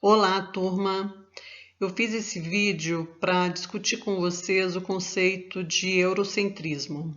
Olá, turma! Eu fiz esse vídeo para discutir com vocês o conceito de eurocentrismo.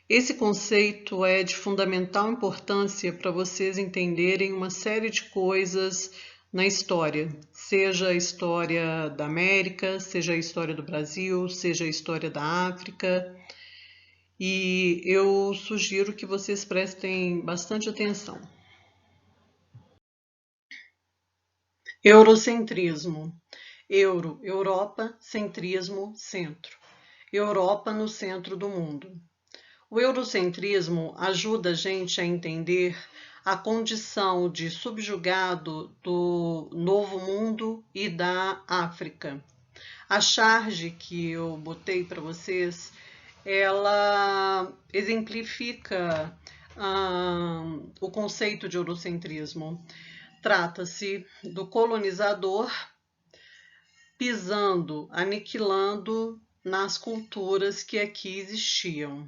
Esse conceito é de fundamental importância para vocês entenderem uma série de coisas na história, seja a história da América, seja a história do Brasil, seja a história da África, e eu sugiro que vocês prestem bastante atenção. Eurocentrismo. Euro, Europa, centrismo, centro. Europa no centro do mundo. O eurocentrismo ajuda a gente a entender a condição de subjugado do Novo Mundo e da África. A charge que eu botei para vocês, ela exemplifica o conceito de eurocentrismo. Trata-se do colonizador pisando, aniquilando nas culturas que aqui existiam.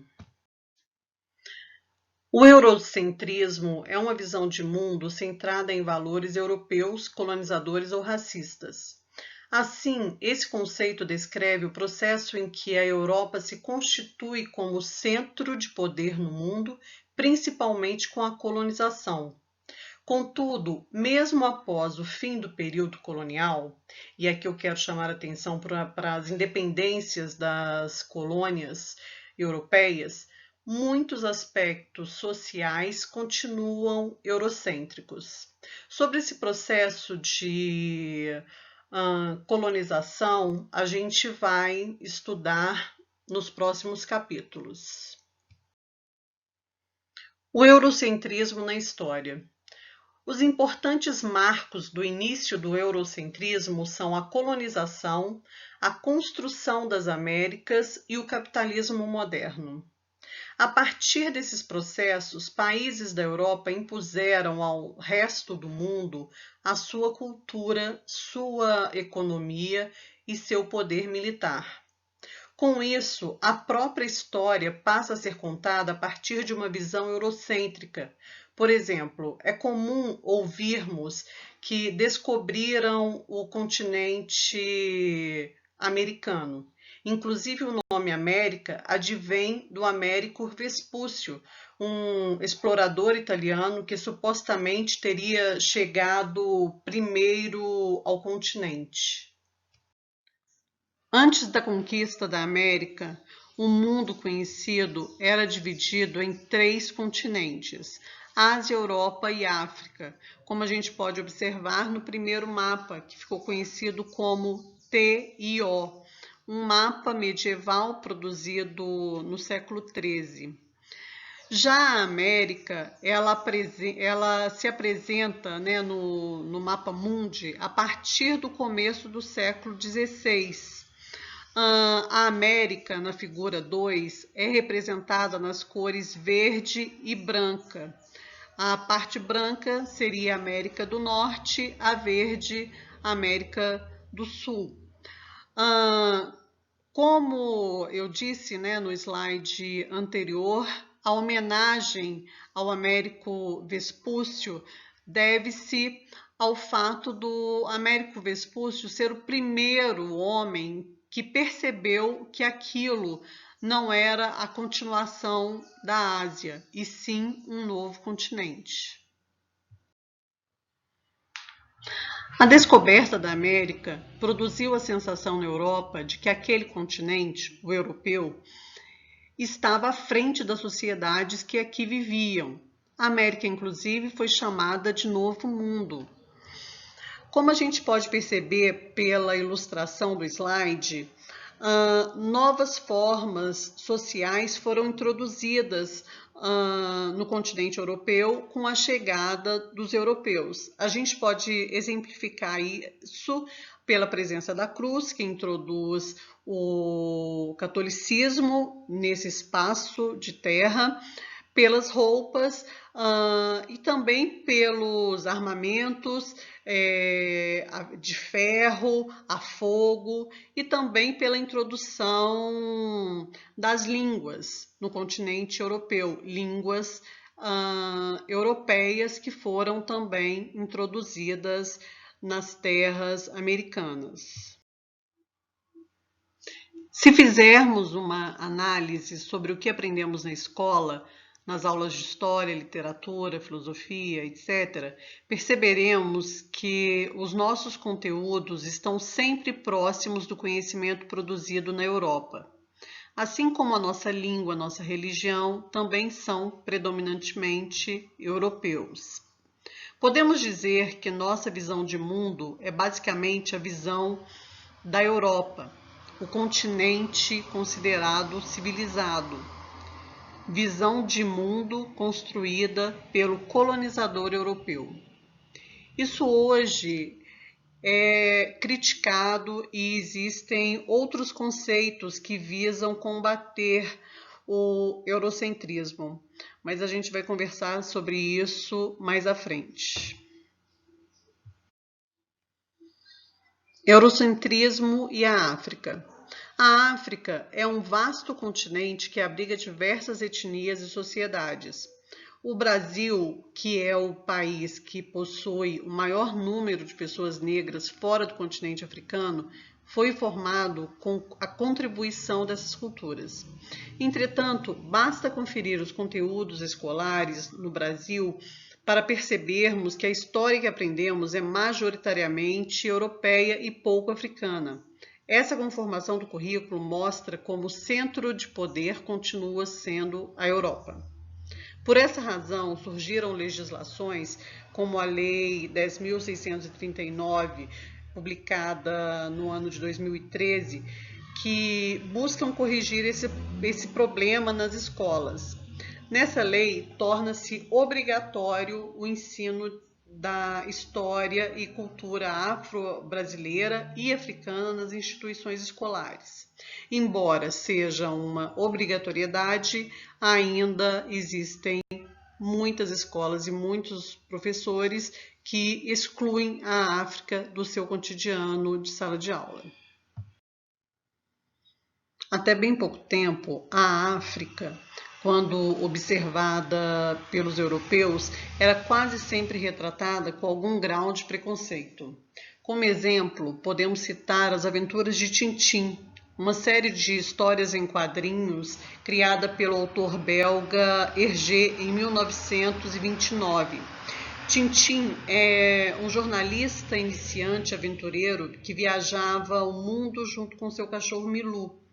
O eurocentrismo é uma visão de mundo centrada em valores europeus, colonizadores ou racistas. Assim, esse conceito descreve o processo em que a Europa se constitui como centro de poder no mundo, principalmente com a colonização. Contudo, mesmo após o fim do período colonial, e aqui eu quero chamar a atenção para as independências das colônias europeias, muitos aspectos sociais continuam eurocêntricos. Sobre esse processo de colonização, a gente vai estudar nos próximos capítulos. O eurocentrismo na história. Os importantes marcos do início do eurocentrismo são a colonização, a construção das Américas e o capitalismo moderno. A partir desses processos, países da Europa impuseram ao resto do mundo a sua cultura, sua economia e seu poder militar. Com isso, a própria história passa a ser contada a partir de uma visão eurocêntrica. Por exemplo, é comum ouvirmos que descobriram o continente americano. Inclusive, o nome América advém do Américo Vespúcio, um explorador italiano que supostamente teria chegado primeiro ao continente. Antes da conquista da América, o mundo conhecido era dividido em 3 continentes: Ásia, Europa e África, como a gente pode observar no primeiro mapa, que ficou conhecido como TIO, um mapa medieval produzido no século XIII. Já a América, ela se apresenta, né, no mapa mundi a partir do começo do século XVI. A América, na figura 2, é representada nas cores verde e branca. A parte branca seria a América do Norte, a verde, a América do Sul. Como eu disse, né, no slide anterior, a homenagem ao Américo Vespúcio deve-se ao fato do Américo Vespúcio ser o primeiro homem que percebeu que aquilo não era a continuação da Ásia, e sim um novo continente. A descoberta da América produziu a sensação na Europa de que aquele continente, o europeu, estava à frente das sociedades que aqui viviam. A América, inclusive, foi chamada de Novo Mundo. Como a gente pode perceber pela ilustração do slide, novas formas sociais foram introduzidas no continente europeu com a chegada dos europeus. A gente pode exemplificar isso pela presença da cruz, que introduz o catolicismo nesse espaço de terra, pelas roupas e também pelos armamentos de ferro, a fogo, e também pela introdução das línguas no continente europeu, línguas europeias que foram também introduzidas nas terras americanas. Se fizermos uma análise sobre o que aprendemos na escola, nas aulas de história, literatura, filosofia, etc., perceberemos que os nossos conteúdos estão sempre próximos do conhecimento produzido na Europa. Assim como a nossa língua, a nossa religião, também são predominantemente europeus. Podemos dizer que nossa visão de mundo é basicamente a visão da Europa, o continente considerado civilizado, visão de mundo construída pelo colonizador europeu. Isso hoje é criticado e existem outros conceitos que visam combater o eurocentrismo, mas a gente vai conversar sobre isso mais à frente. Eurocentrismo e a África. A África é um vasto continente que abriga diversas etnias e sociedades. O Brasil, que é o país que possui o maior número de pessoas negras fora do continente africano, foi formado com a contribuição dessas culturas. Entretanto, basta conferir os conteúdos escolares no Brasil para percebermos que a história que aprendemos é majoritariamente europeia e pouco africana. Essa conformação do currículo mostra como o centro de poder continua sendo a Europa. Por essa razão, surgiram legislações como a Lei 10.639, publicada no ano de 2013, que buscam corrigir esse problema nas escolas. Nessa lei, torna-se obrigatório o ensino da história e cultura afro-brasileira e africana nas instituições escolares. Embora seja uma obrigatoriedade, ainda existem muitas escolas e muitos professores que excluem a África do seu cotidiano de sala de aula. Até bem pouco tempo, a África, quando observada pelos europeus, era quase sempre retratada com algum grau de preconceito. Como exemplo, podemos citar as Aventuras de Tintim, uma série de histórias em quadrinhos criada pelo autor belga Hergé em 1929. Tintim é um jornalista iniciante aventureiro que viajava o mundo junto com seu cachorro Milou.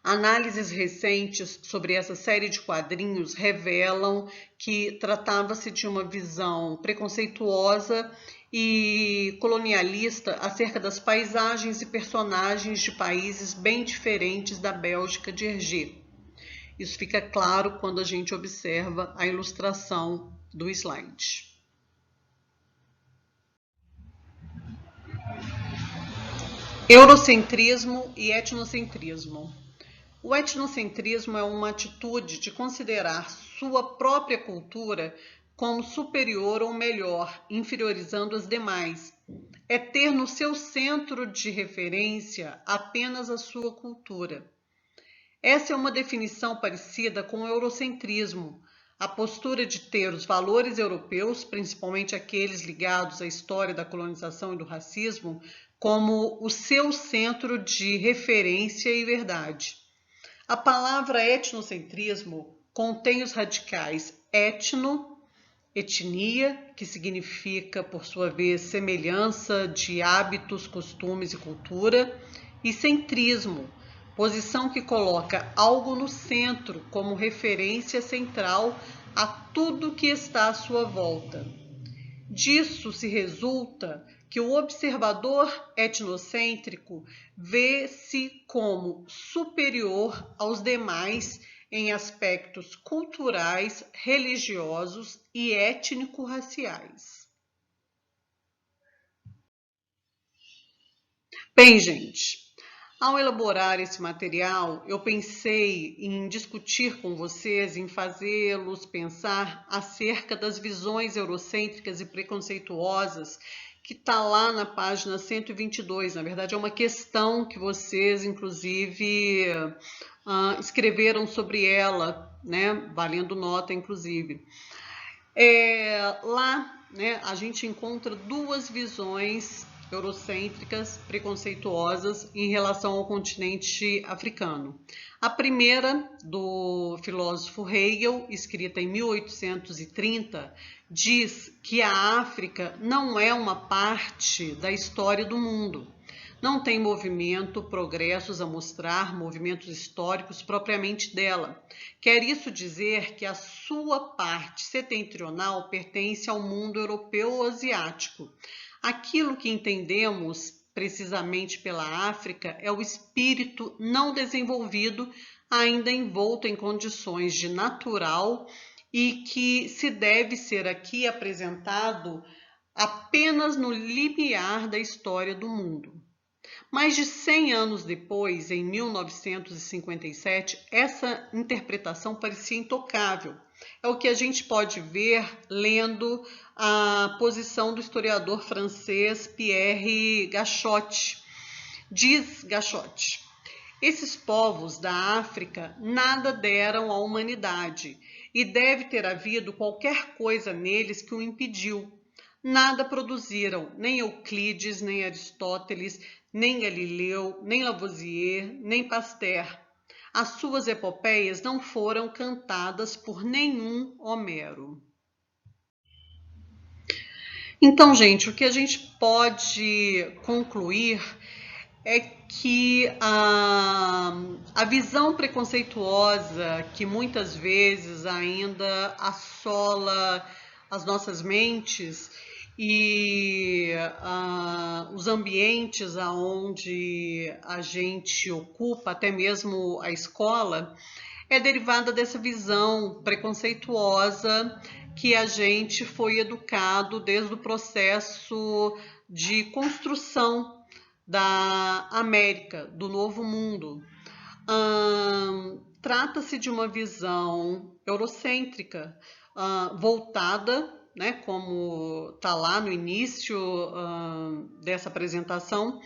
Análises recentes sobre essa série de quadrinhos revelam que tratava-se de uma visão preconceituosa e colonialista acerca das paisagens e personagens de países bem diferentes da Bélgica de Hergé. Isso fica claro quando a gente observa a ilustração do slide. Eurocentrismo e etnocentrismo. O etnocentrismo é uma atitude de considerar sua própria cultura como superior ou melhor, inferiorizando as demais. É ter no seu centro de referência apenas a sua cultura. Essa é uma definição parecida com o eurocentrismo, a postura de ter os valores europeus, principalmente aqueles ligados à história da colonização e do racismo, como o seu centro de referência e verdade. A palavra etnocentrismo contém os radicais etno, etnia, que significa, por sua vez, semelhança de hábitos, costumes e cultura, e centrismo, posição que coloca algo no centro como referência central a tudo que está à sua volta. Disso se resulta que o observador etnocêntrico vê-se como superior aos demais em aspectos culturais, religiosos e étnico-raciais. Bem, gente, ao elaborar esse material, eu pensei em discutir com vocês, em fazê-los pensar acerca das visões eurocêntricas e preconceituosas que está lá na página 122. Na verdade, é uma questão que vocês, inclusive, escreveram sobre ela, né? Valendo nota, inclusive. Lá né, a gente encontra duas visões eurocêntricas, preconceituosas em relação ao continente africano. A primeira, do filósofo Hegel, escrita em 1830, diz que a África não é uma parte da história do mundo. Não tem movimento, progressos a mostrar, movimentos históricos propriamente dela. Quer isso dizer que a sua parte setentrional pertence ao mundo europeu ou asiático. Aquilo que entendemos precisamente pela África é o espírito não desenvolvido, ainda envolto em condições de natural e que se deve ser aqui apresentado apenas no limiar da história do mundo. Mais de 100 anos depois, em 1957, essa interpretação parecia intocável. É o que a gente pode ver lendo a posição do historiador francês Pierre Gachot. Diz Gachot: esses povos da África nada deram à humanidade e deve ter havido qualquer coisa neles que o impediu. Nada produziram, nem Euclides, nem Aristóteles, nem Galileu, nem Lavoisier, nem Pasteur. As suas epopeias não foram cantadas por nenhum Homero. Então, gente, o que a gente pode concluir é que a visão preconceituosa que muitas vezes ainda assola as nossas mentes e os ambientes aonde a gente ocupa, até mesmo a escola, é derivada dessa visão preconceituosa que a gente foi educado desde o processo de construção da América, do Novo Mundo. Trata-se de uma visão eurocêntrica, voltada, né, como está lá no início dessa apresentação,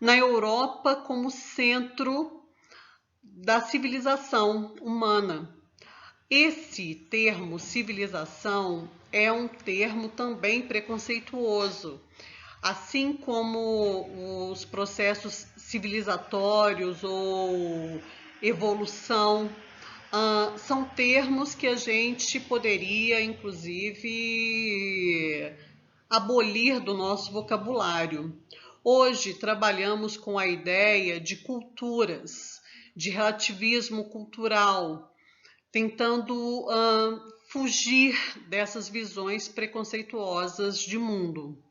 na Europa como centro da civilização humana. Esse termo civilização é um termo também preconceituoso, assim como os processos civilizatórios ou evolução, são termos que a gente poderia, inclusive, abolir do nosso vocabulário. Hoje trabalhamos com a ideia de culturas, de relativismo cultural, tentando fugir dessas visões preconceituosas de mundo.